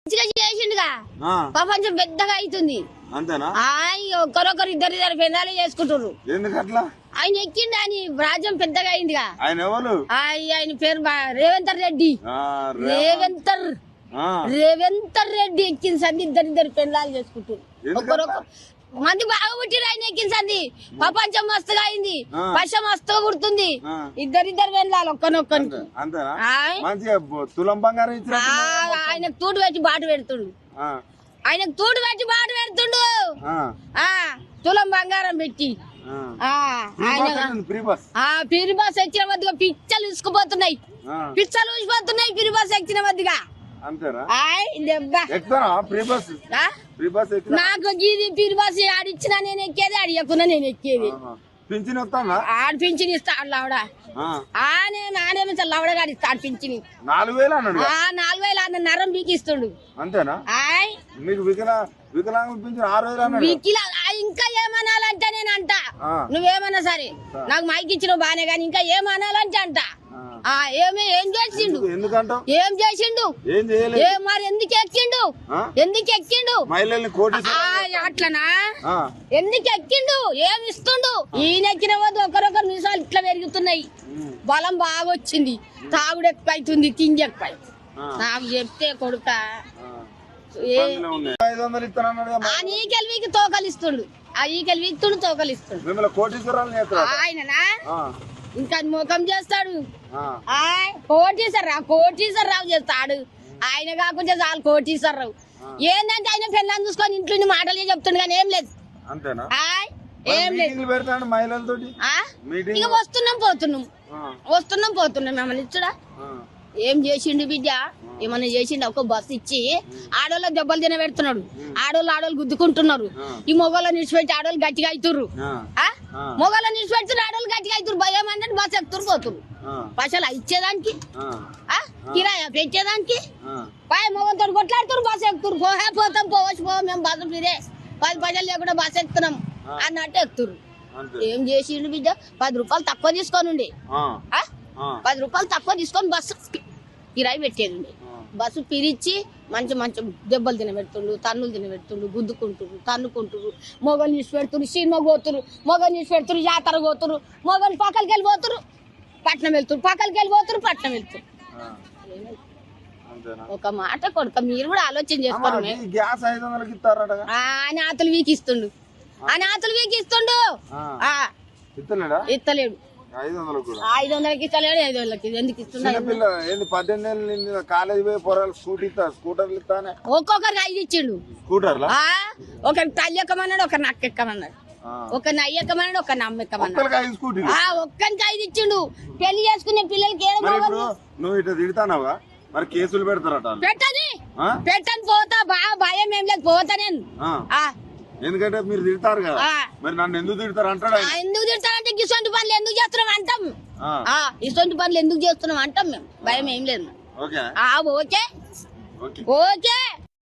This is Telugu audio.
చేసిండుగా ప్రపంచం పెద్దగా అవుతుంది అంతేనా? ఒకరొకరు ఇద్దరు పెళ్ళాలి చేసుకుంటారు. ఎందుకట్లా? ఆయన ఎక్కిండు అని రాజ్యం పెద్దగా అయిందిగా. ఆయన ఎవరు? ఆయన పేరు రేవంతర్ రెడ్డి. రేవంతర్ రెడ్డి ఎక్కిన సంది ఇద్దరు పెళ్ళాలు చేసుకుంటారు. ఒకరొకరు మంది బాగా పుట్టిరు. ఆయన ఎక్కిన సంది ప్రపంచం మస్తుగా అయింది. పశ మస్తుగా పుడుతుంది. ఇద్దరు వెళ్ళాలి ఒక్కనొక్కనికి. ఆయనకు తూటు పెట్టి బాటు పెడుతుండు. ఆయనకు తూటు పెట్టి బాటు పెడుతుండు. తులం బంగారం పెట్టి పిరి బస్ ఎక్కిన మధ్యగా పిచ్చలు ఇసుకుపోతున్నాయి. పిచ్చలు ఊసిపోతున్నాయి పిరి బస్ ఎక్కిన మధ్యగా. నాకు గీది పిరి బస్ ఆడిచ్చినా నేను ఎక్కేది, అడిగకున్నా నేను ఎక్కేది. ఆడ పింఛన్ ఇస్తాడు ఆవిడ. నానేమో ఆవిడ గాడి ఇస్తాడు పింఛని. 4000 అన్నాడు. 4000 అన్న నరం బీకిస్తుండు. అంతేనా? ఇంకా ఏమనాలంటే నేను అంట, నువ్వేమన్నా సరే నాకు మైకి ఇచ్చినావు బానే గాని ఇంకా ఏమనాలంటే అంట. ఏం చేసిండు? ఏం చేసిండు? మరి ఎందుకు ఎక్కిండు? అట్లనా? ఎందుకు ఎక్కిండు? ఏమి ఇస్తుండు? ఈయన ఎక్కిన వద్దు ఒకరొకరు నిమిషాలు ఇట్లా పెరుగుతున్నాయి. బలం బాగా వచ్చింది. తాగుడు ఎక్కువైతుంది, తిండి ఎక్కువ. నాకు చెప్తే కొడుక ఈకెళ్ళికి తోకలిస్తుండు. ఈకెళ్ళిస్తుండు తోకలిస్తుండు. ఆయననా ఇంకా ముఖం చేస్తాడు. కోటీశ్వరరావు చేస్తాడు. ఆయన కాకుండా చాలు కోటీశ్వరరావు. ఏంటంటే ఆయన పెళ్ళని చూసుకొని ఇంట్లో మాటలే చెప్తుండు కానీ ఏం లేదు. ఏం లేదు. ఇక వస్తున్నాం పోతున్నాం ఏమన్నా ఇచ్చుడా? ఏం చేసిండు బిడ్డ? ఏమన్నా చేసిండు? ఒక బస్సు ఇచ్చి ఆడోళ్ళ దెబ్బలు తిన పెడుతున్నాడు. ఆడోళ్ళు గుద్దుకుంటున్నారు. ఈ మొగోళ్ళని నిడిచిపెట్టి ఆడోళ్ళు గట్టిగా అవుతుర్రు. మొగోళ్ళని నిడిచిపెడుతున్నారు, ఆడోళ్ళు గట్టిగా అవుతురు. భయం అంటే బస్సు ఎక్కుతురు పోతురు. పైసలు ఇచ్చేదానికి, కిరాయా పెట్టేదానికి మొగంతో కొట్లాడుతురు. బస్సు ఎక్కుతురు. పోతాం పోవచ్చు మేము బస్సు ఫిరే 10 పైసలు లేకుండా బస్సు ఎక్కుతున్నాం అన్నట్టు ఎక్కుతురు. ఏం చేసిండు బిడ్డ? 10 రూపాయలు తక్కువ తీసుకోనుండే. 10 రూపాయలు తక్కువ తీసుకొని బస్సు కిరాయి పెట్టేది. బస్సు పిరిచి మంచి దెబ్బలు తినబెడుతుండ్రు, తన్నులు తినబెడుతుండ్రు, గుద్దుకుంటురు, తన్నుకుంటురు. మొగలు నీసి పెడుతురు, సినిమా పోతురు, మొగలు నీసి పెడుతురు, జాతర పోతురు, మొగలు పక్కలకి వెళ్ళిపోతురు, పట్నం వెళ్తురు, పక్కలకి వెళ్ళిపోతురు, పట్నం వెళ్తురు. ఒక మాట కొడుక మీరు కూడా ఆలోచన చేసుకోరు. అనాథలు వీకిస్తుండు. ఇస్తలేడు. 500కి ఇస్తలేడు. 500కి ఎందుకు ఇస్తున్నాడు? ఒక్కొక్కరికి 5 ఇచ్చిండు. ఒకరికి తల్లి ఎక్కమన్నాడు, ఒకరిని అక్క ఎక్కమన్నాడు, ఒకరిని అయ్య ఎక్కమన్నాడు, ఒకరిని అమ్మ ఎక్కమన్నాడు. ఒక్కరికి 5 ఇచ్చిండు. పెళ్లి చేసుకునే పిల్లలకి కేసులు పెడతారట. పెట్టని పోతా బాగా భయం ఏం లేదు, పోతా నేను. ఎందుకంటే మీరు తిడతారు కదా, మరి నన్ను ఎందుకు తిడతారు అంటాడు. ఎందుకు తిడతారంటే ఇటువంటి పనులు ఎందుకు చేస్తున్నాం అంటాం. ఇటువంటి పనులు ఎందుకు చేస్తున్నాం అంటాం మేము. భయం ఏం లేదు. ఓకే.